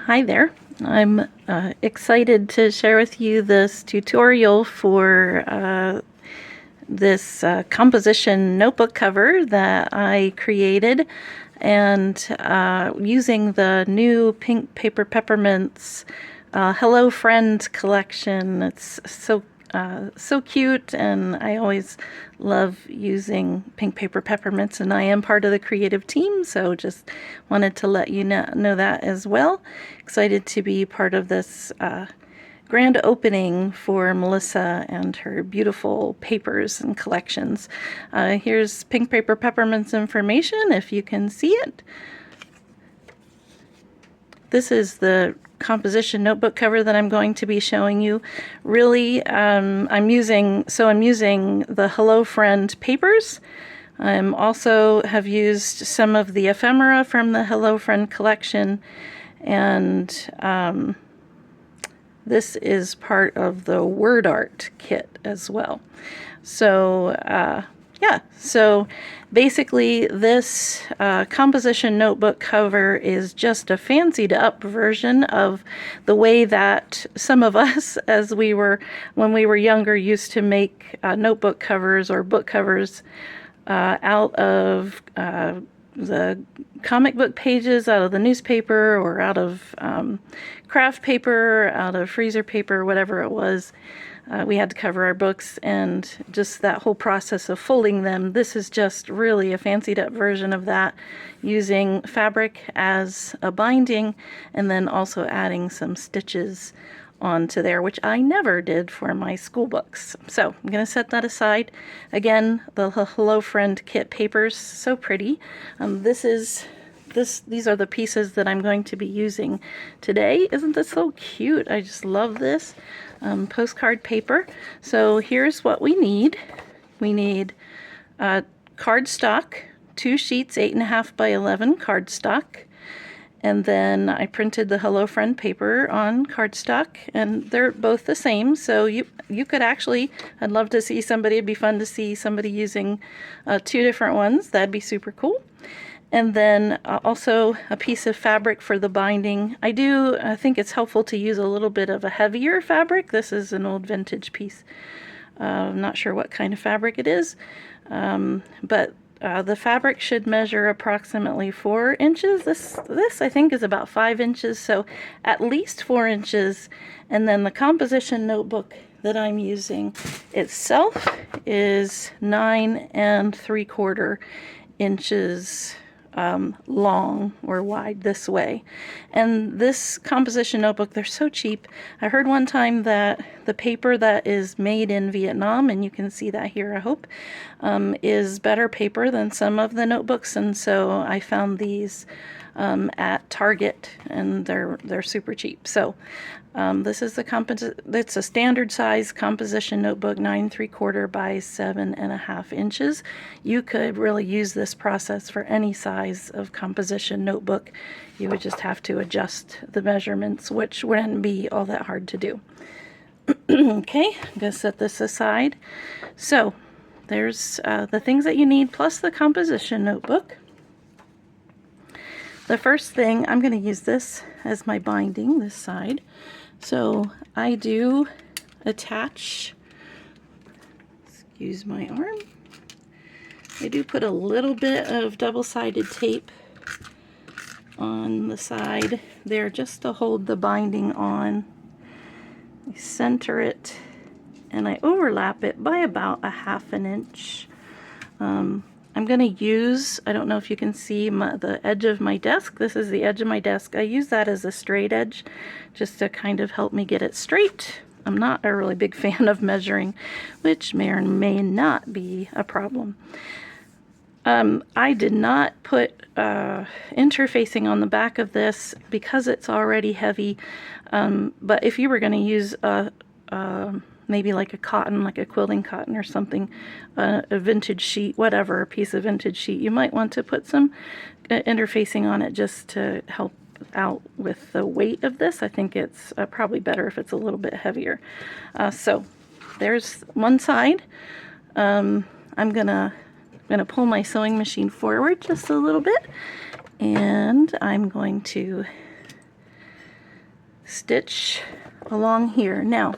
Hi there. I'm excited to share with you this tutorial for this composition notebook cover that I created, and using the new Pink Paper Peppermints Hello Friend collection. It's so cute, and I always love using Pink Paper Peppermints, and I am part of the creative team, so just wanted to let you know that as well. Excited to be part of this grand opening for Melissa and her beautiful papers and collections. Here's Pink Paper Peppermints information, if you can see it. This is the composition notebook cover that I'm going to be showing you. Really, I'm using the Hello Friend papers. I'm also have used some of the ephemera from the Hello Friend collection, and this is part of the word art kit as well. So yeah, so basically this composition notebook cover is just a fancied up version of the way that some of us, when we were younger, used to make notebook covers or book covers out of the comic book pages, out of the newspaper, or out of craft paper, out of freezer paper, whatever it was. We had to cover our books, and just that whole process of folding them. This is just really a fancied up version of that, using fabric as a binding and then also adding some stitches onto there, which I never did for my school books. So I'm going to set that aside. Again, the Hello Friend kit papers, so pretty. These are the pieces that I'm going to be using today. Isn't this so cute? I just love this. Postcard paper. So here's what we need. We need cardstock, 2 sheets, 8.5 by 11 cardstock. And then I printed the Hello Friend paper on cardstock, and they're both the same. So you could actually, I'd love to see somebody, it'd be fun to see somebody using 2 different ones. That'd be super cool. And then also a piece of fabric for the binding. I think it's helpful to use a little bit of a heavier fabric. This is an old vintage piece. I'm not sure what kind of fabric it is, but the fabric should measure approximately 4 inches. This I think is about 5 inches, so at least 4 inches. And then the composition notebook that I'm using itself is 9 3/4 inches long or wide this way. And this composition notebook, they're so cheap. I heard one time that the paper that is made in Vietnam, and you can see that here, I hope, is better paper than some of the notebooks, and so I found these at Target, and they're super cheap. So this is it's a standard size composition notebook, 9 3/4 by 7.5 inches. You could really use this process for any size of composition notebook. You would just have to adjust the measurements, which wouldn't be all that hard to do. Okay, I'm going to set this aside. So there's the things that you need, plus the composition notebook. The first thing, I'm going to use this as my binding, this side. So I do attach, excuse my arm, I do put a little bit of double-sided tape on the side there just to hold the binding on. I center it and I overlap it by about 1/2 inch. I'm going to use, I don't know if you can see the edge of my desk. This is the edge of my desk. I use that as a straight edge just to kind of help me get it straight. I'm not a really big fan of measuring, which may or may not be a problem. I did not put interfacing on the back of this because it's already heavy, but if you were going to use maybe like a cotton, like a quilting cotton or something, a vintage sheet, whatever, a piece of vintage sheet, you might want to put some interfacing on it just to help out with the weight of this. I think it's probably better if it's a little bit heavier. So there's one side. I'm gonna pull my sewing machine forward just a little bit, and I'm going to stitch along here. Now,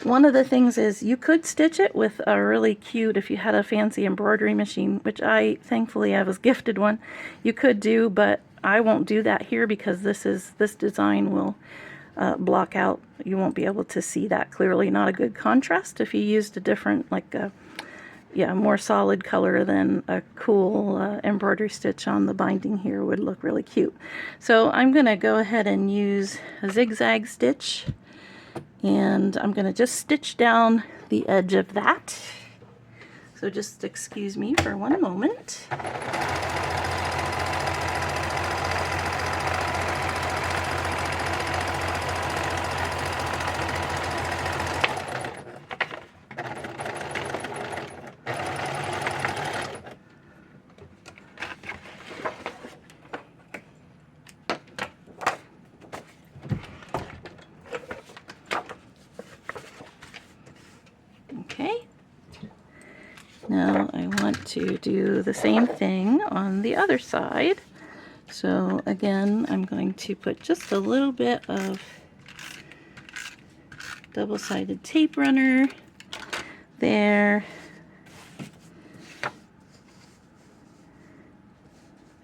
one of the things is you could stitch it with a really cute, if you had a fancy embroidery machine, which thankfully I was gifted one, you could do, but I won't do that here because this design will block out. You won't be able to see that clearly. Not a good contrast. If you used a different, like a more solid color, than a cool embroidery stitch on the binding here would look really cute. So I'm going to go ahead and use a zigzag stitch, and I'm going to just stitch down the edge of that. So just excuse me for one moment. Okay, now I want to do the same thing on the other side. So again, I'm going to put just a little bit of double-sided tape runner there.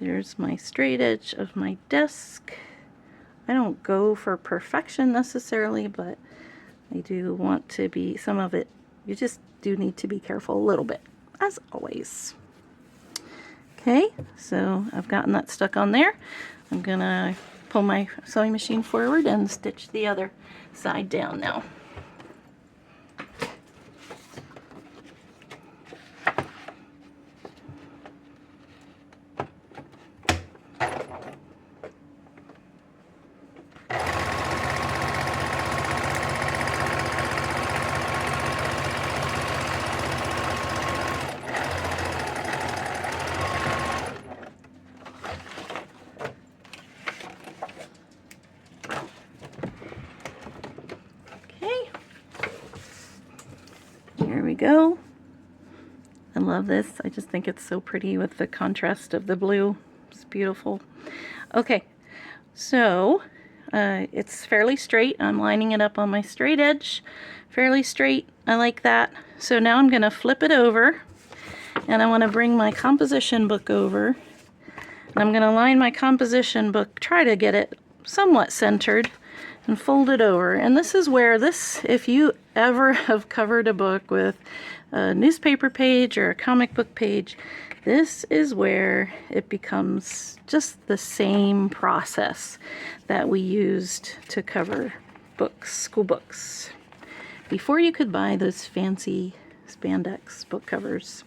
There's my straight edge of my desk. I don't go for perfection necessarily, but I do want to be, some of it, you just do need to be careful a little bit, as always. Okay, so I've gotten that stuck on there. I'm gonna pull my sewing machine forward and stitch the other side down now. Here we go. I love this. I just think it's so pretty with the contrast of the blue. It's beautiful. Okay, so it's fairly straight. I'm lining it up on my straight edge. Fairly straight. I like that. So now I'm going to flip it over, and I want to bring my composition book over. And I'm going to line my composition book, try to get it somewhat centered, and fold it over. And this is where if you ever have covered a book with a newspaper page or a comic book page, this is where it becomes just the same process that we used to cover books, school books, before you could buy those fancy spandex book covers,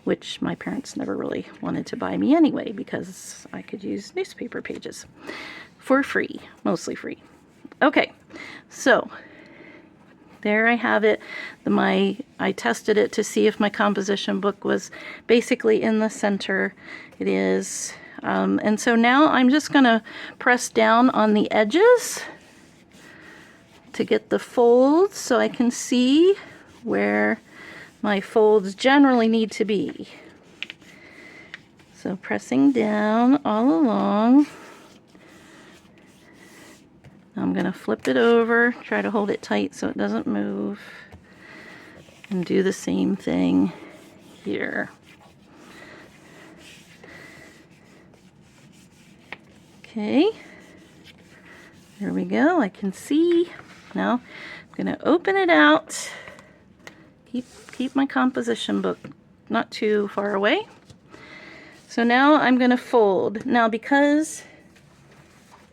which my parents never really wanted to buy me anyway because I could use newspaper pages for free, mostly free. Okay, so there I have it. I tested it to see if my composition book was basically in the center. It is. And so now I'm just going to press down on the edges to get the folds so I can see where my folds generally need to be. So pressing down all along. I'm going to flip it over, try to hold it tight so it doesn't move, and do the same thing here. Okay, there we go. I can see. Now I'm going to open it out, keep my composition book not too far away. So now I'm going to fold. Now because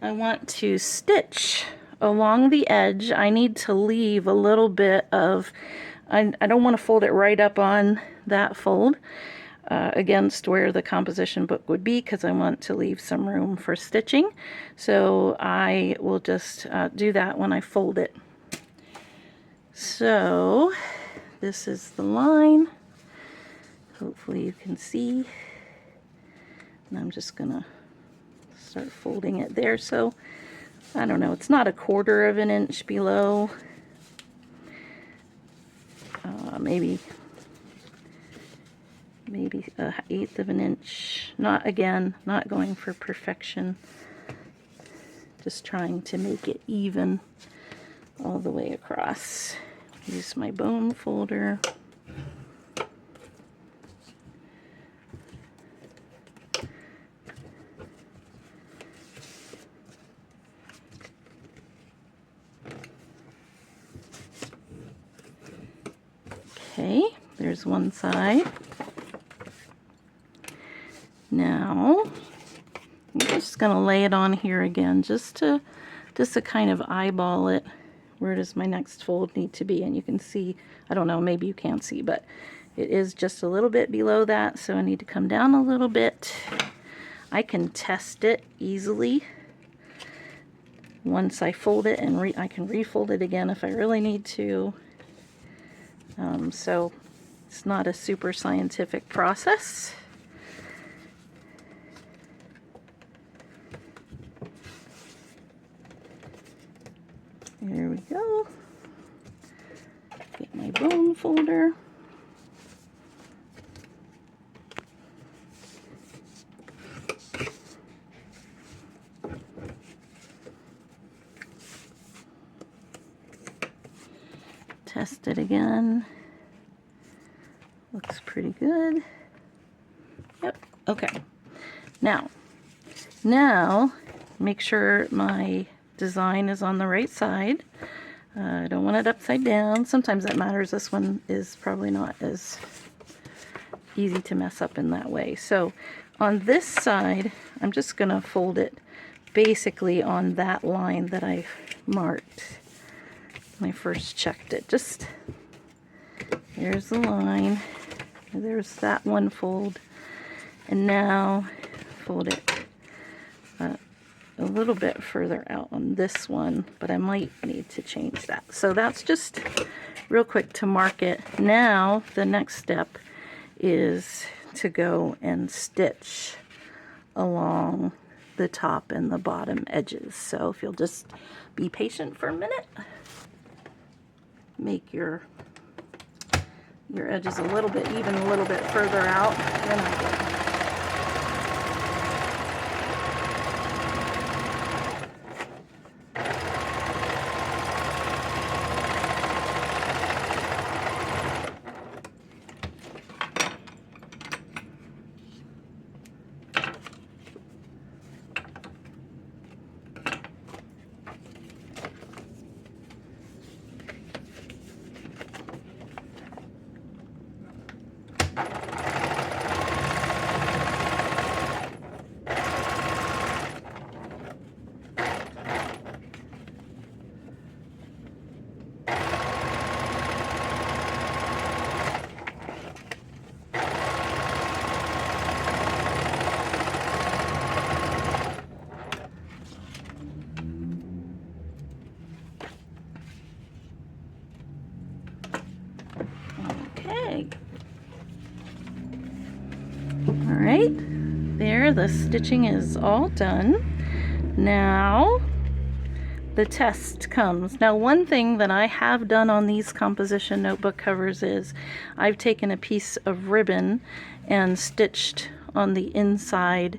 I want to stitch along the edge, I need to leave a little bit of, I don't want to fold it right up on that fold against where the composition book would be, because I want to leave some room for stitching. So I will just do that when I fold it. So this is the line. Hopefully you can see. And I'm just gonna start folding it there. So I don't know, it's not 1/4 of an inch below, maybe 1/8 of an inch. Not, again, not going for perfection, Just trying to make it even all the way across. Use my bone folder. Okay, there's one side. Now, I'm just going to lay it on here again just to kind of eyeball it. Where does my next fold need to be? And you can see, I don't know, maybe you can't see, but it is just a little bit below that, so I need to come down a little bit. I can test it easily once I fold it, and I can refold it again if I really need to. So it's not a super scientific process. There we go. Get my bone folder. Test it again. Looks pretty good. Yep, okay. Now make sure my design is on the right side. I don't want it upside down. Sometimes that matters. This one is probably not as easy to mess up in that way. So on this side, I'm just going to fold it basically on that line that I marked when I first checked it. Just, there's the line. There's that one fold. And now fold it a little bit further out on this one, but I might need to change that. So that's just real quick to mark it. Now the next step is to go and stitch along the top and the bottom edges. So if you'll just be patient for a minute, make your edges a little bit, even a little bit further out than I did. Alright, there, the stitching is all done. Now the test comes. Now one thing that I have done on these composition notebook covers is I've taken a piece of ribbon and stitched on the inside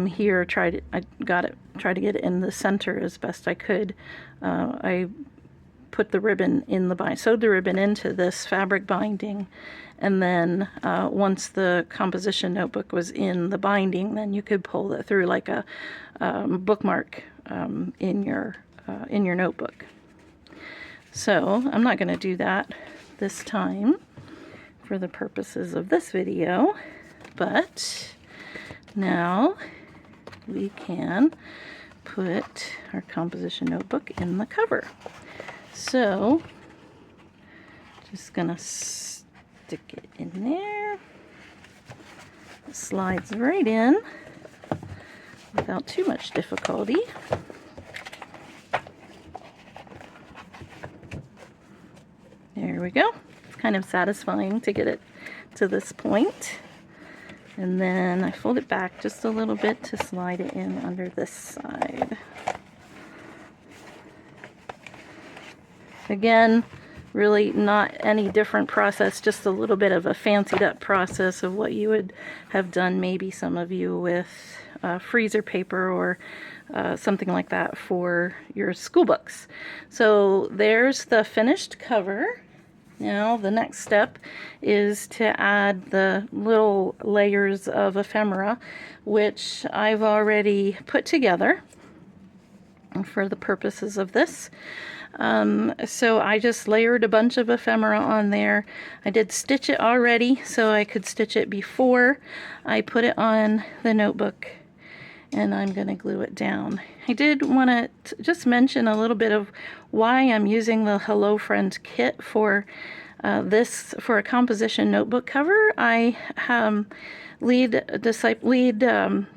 here. Tried to get it in the center as best I could. I put the ribbon in the sewed the ribbon into this fabric binding, and then once the composition notebook was in the binding, then you could pull it through like a bookmark in your notebook. So I'm not going to do that this time for the purposes of this video, but now we can put our composition notebook in the cover. So just gonna stick it in there. It slides right in without too much difficulty. There we go. It's kind of satisfying to get it to this point. And then I fold it back just a little bit to slide it in under this side. Again, really not any different process, just a little bit of a fancied up process of what you would have done, maybe some of you with freezer paper or something like that for your school books. So there's the finished cover. Now the next step is to add the little layers of ephemera, which I've already put together for the purposes of this. So I just layered a bunch of ephemera on there. I did stitch it already so I could stitch it before I put it on the notebook, and I'm going to glue it down. I did want to just mention a little bit of why I'm using the Hello Friend kit for for a composition notebook cover. I lead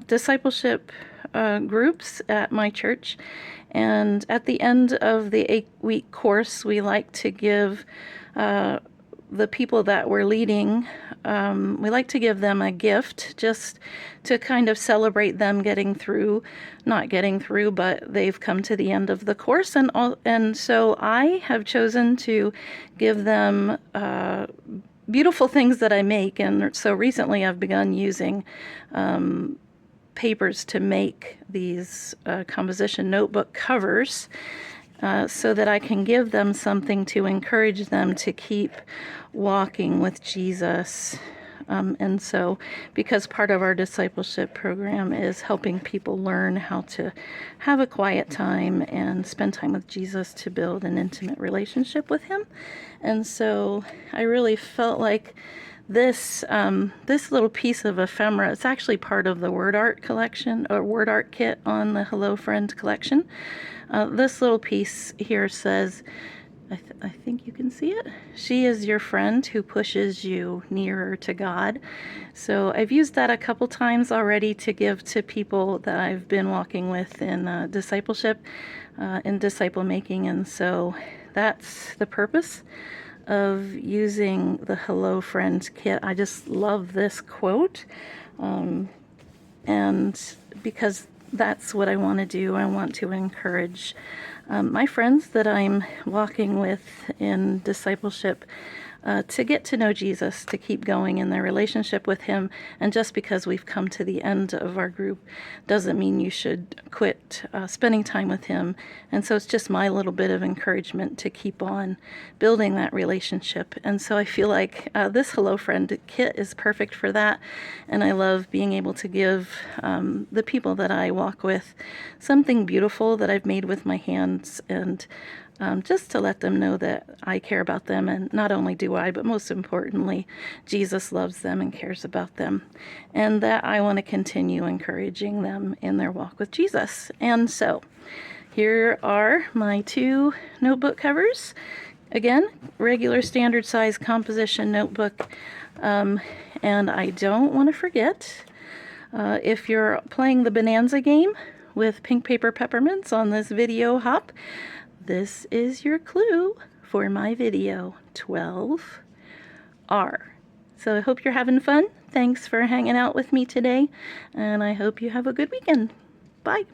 discipleship groups at my church, and at the end of the 8-week course, we like to give the people that we're leading, we like to give them a gift just to kind of celebrate them not getting through, but they've come to the end of the course. And so I have chosen to give them beautiful things that I make. And so recently I've begun using papers to make these composition notebook covers, so that I can give them something to encourage them to keep walking with Jesus. And so, because part of our discipleship program is helping people learn how to have a quiet time and spend time with Jesus to build an intimate relationship with Him. And so I really felt like this little piece of ephemera, it's actually part of the word art collection or word art kit on the Hello Friend collection. This little piece here says, I think you can see it. She is your friend who pushes you nearer to God. So I've used that a couple times already to give to people that I've been walking with in discipleship, in disciple making. And so that's the purpose of using the Hello Friend kit. I just love this quote, and because that's what I want to do. I want to encourage my friends that I'm walking with in discipleship to get to know Jesus, to keep going in their relationship with Him. And just because we've come to the end of our group doesn't mean you should quit spending time with Him. And so it's just my little bit of encouragement to keep on building that relationship. And so I feel like this Hello Friend kit is perfect for that. And I love being able to give the people that I walk with something beautiful that I've made with my hands, and just to let them know that I care about them, and not only do I, but most importantly, Jesus loves them and cares about them, and that I want to continue encouraging them in their walk with Jesus. And so here are my 2 notebook covers. Again, regular standard size composition notebook, and I don't want to forget, if you're playing the Bonanza game with pink paper peppermints on this video hop, this is your clue for my video 12R. So I hope you're having fun. Thanks for hanging out with me today, and I hope you have a good weekend. Bye.